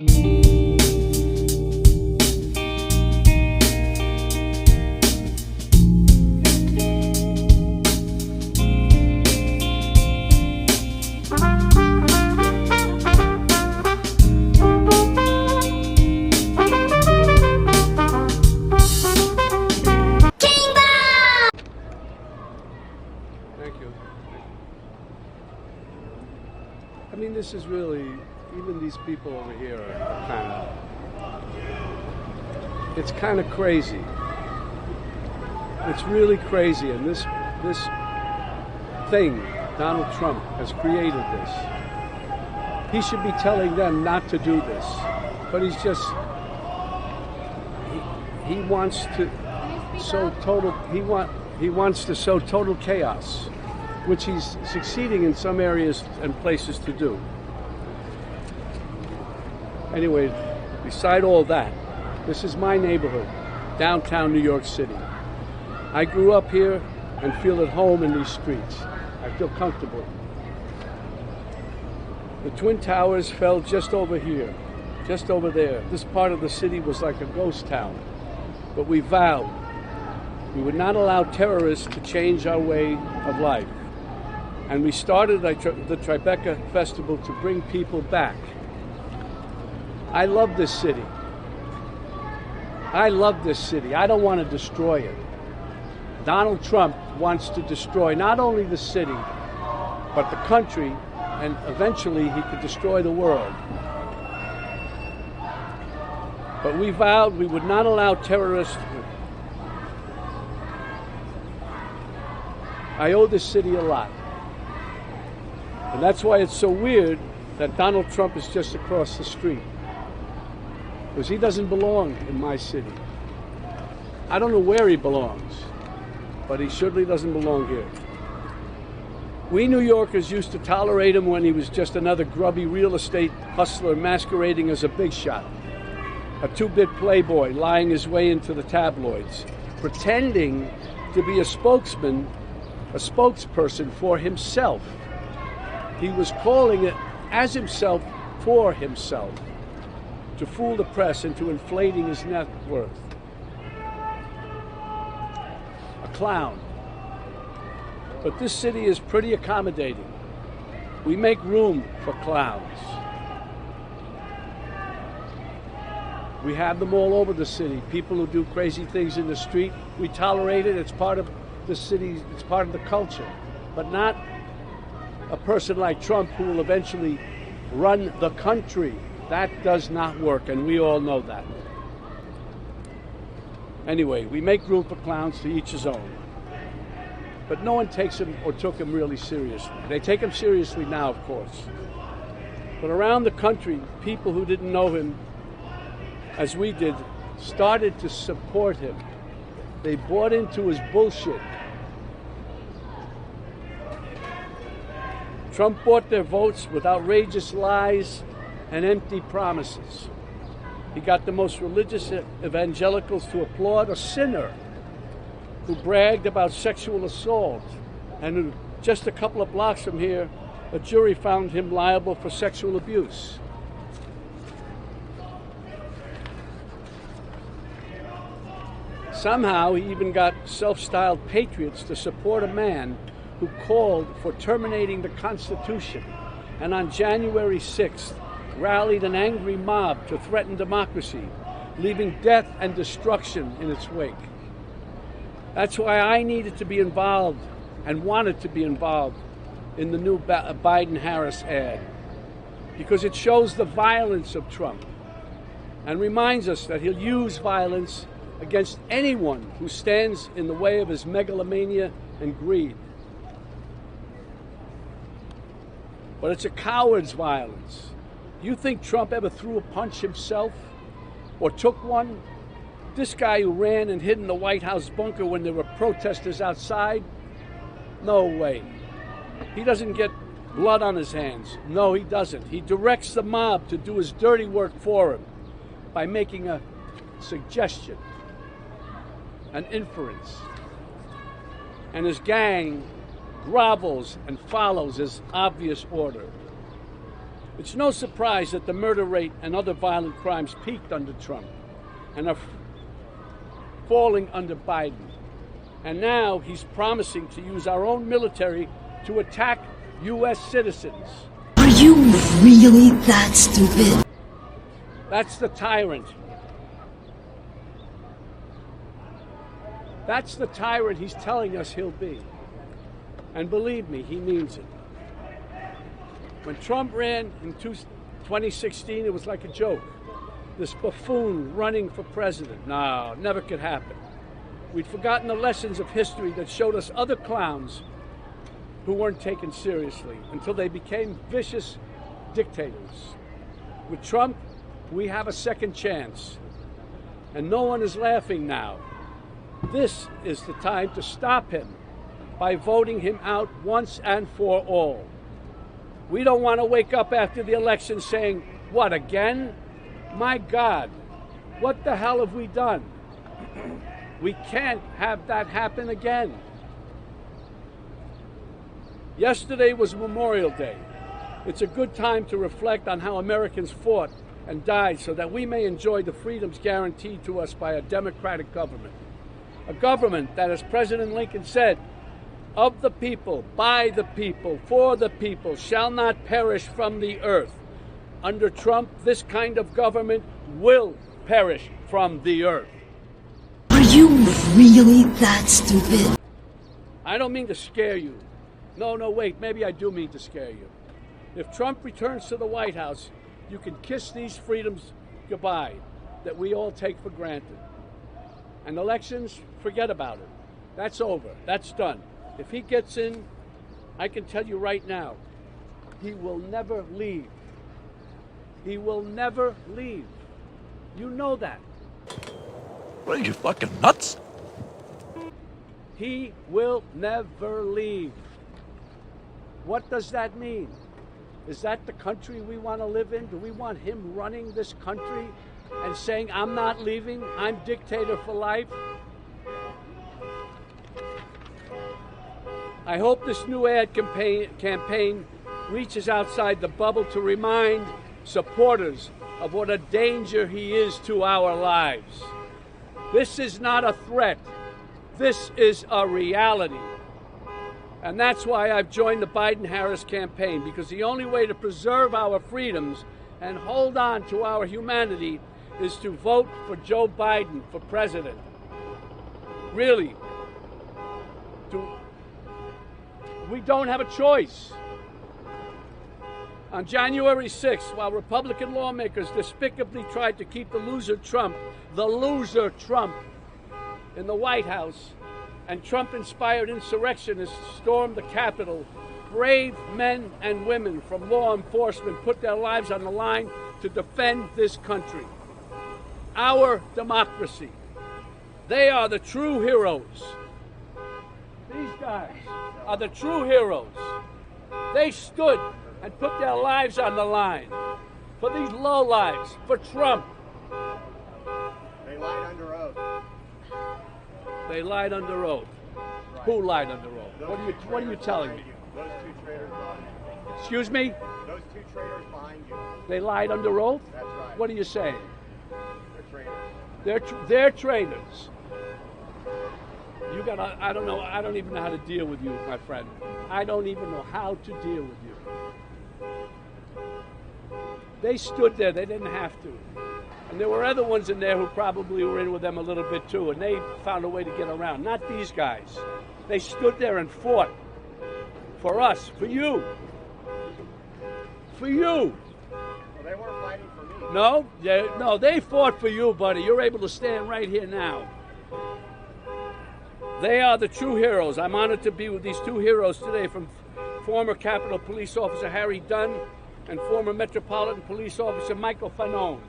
Thank you. I mean, this is really, even these people over here are it's kind of crazy. It's really crazy, and this thing, Donald Trump has created this. He should be telling them not to do this, but he's just, he wants to sow total, he wants to sow total chaos, which he's succeeding in some areas and places to do. Anyway, beside all that, this is my neighborhood, downtown New York City. I grew up here and feel at home in these streets. I feel comfortable. The Twin Towers fell just over here, just over there. This part of the city was like a ghost town, but we vowed we would not allow terrorists to change our way of life. And we started the Tribeca Festival to bring people back. I love this city. I love this city. I don't want to destroy it. Donald Trump wants to destroy not only the city, but the country, and eventually he could destroy the world. But we vowed we would not allow terrorists. I owe this city a lot. And that's why it's so weird that Donald Trump is just across the street. Because he doesn't belong in my city. I don't know where he belongs, but he certainly doesn't belong here. We New Yorkers used to tolerate him when he was just another grubby real estate hustler masquerading as a big shot, a two-bit playboy lying his way into the tabloids, pretending to be a spokesperson for himself. He was calling it as himself for himself, to fool the press into inflating his net worth. A clown. But this city is pretty accommodating. We make room for clowns. We have them all over the city. People who do crazy things in the street, we tolerate it. It's part of the city, it's part of the culture. But not a person like Trump who will eventually run the country. That does not work, and we all know that. Anyway, we make room for clowns, to each his own. But no one takes him or took him really seriously. They take him seriously now, of course. But around the country, people who didn't know him as we did started to support him. They bought into his bullshit. Trump bought their votes with outrageous lies and empty promises. He got the most religious evangelicals to applaud a sinner who bragged about sexual assault, and who, just a couple of blocks from here, a jury found him liable for sexual abuse. Somehow he even got self-styled patriots to support a man who called for terminating the Constitution, and on January 6th rallied an angry mob to threaten democracy, leaving death and destruction in its wake. That's why I needed to be involved and wanted to be involved in the new Biden-Harris ad, because it shows the violence of Trump and reminds us that he'll use violence against anyone who stands in the way of his megalomania and greed. But it's a coward's violence. You think Trump ever threw a punch himself or took one? This guy who ran and hid in the White House bunker when there were protesters outside? No way. He doesn't get blood on his hands. No, he doesn't. He directs the mob to do his dirty work for him by making a suggestion, an inference. And his gang grovels and follows his obvious order. It's no surprise that the murder rate and other violent crimes peaked under Trump and are falling under Biden. And now he's promising to use our own military to attack U.S. citizens. Are you really that stupid? That's the tyrant. That's the tyrant he's telling us he'll be. And believe me, he means it. When Trump ran in 2016, it was like a joke. This buffoon running for president. No, never could happen. We'd forgotten the lessons of history that showed us other clowns who weren't taken seriously until they became vicious dictators. With Trump, we have a second chance. And no one is laughing now. This is the time to stop him by voting him out once and for all. We don't want to wake up after the election saying, what, again? My God, what the hell have we done? We can't have that happen again. Yesterday was Memorial Day. It's a good time to reflect on how Americans fought and died so that we may enjoy the freedoms guaranteed to us by a democratic government. A government that, as President Lincoln said, of the people, by the people, for the people, shall not perish from the earth. Under Trump, this kind of government will perish from the earth. Are you really that stupid? I don't mean to scare you. No, wait, maybe I do mean to scare you. If Trump returns to the White House, you can kiss these freedoms goodbye that we all take for granted. And elections, forget about it. That's over. That's done. If he gets in, I can tell you right now, he will never leave. He will never leave. You know that. What are you, fucking nuts? He will never leave. What does that mean? Is that the country we want to live in? Do we want him running this country and saying, I'm not leaving, I'm dictator for life? I hope this new ad campaign reaches outside the bubble to remind supporters of what a danger he is to our lives. This is not a threat. This is a reality. And that's why I've joined the Biden-Harris campaign, because the only way to preserve our freedoms and hold on to our humanity is to vote for Joe Biden for president. Really. We don't have a choice. On January 6th, while Republican lawmakers despicably tried to keep the loser Trump, in the White House, and Trump-inspired insurrectionists stormed the Capitol, brave men and women from law enforcement put their lives on the line to defend this country. Our democracy. They are the true heroes. These guys are the true heroes. They stood and put their lives on the line for these lowlives, for Trump. They lied under oath. They lied under oath. Right. Who lied under oath? What are you telling me? Those two traitors behind you. Excuse me? Those two traitors behind you. They lied under oath? That's right. What are you saying? They're traitors. They're traitors. I don't know. I don't even know how to deal with you, my friend. I don't even know how to deal with you. They stood there. They didn't have to. And there were other ones in there who probably were in with them a little bit too, and they found a way to get around. Not these guys. They stood there and fought for us, for you. For you. Well, they weren't fighting for me. No, they fought for you, buddy. You're able to stand right here now. They are the true heroes. I'm honored to be with these two heroes today, from former Capitol Police Officer Harry Dunn and former Metropolitan Police Officer Michael Fanone.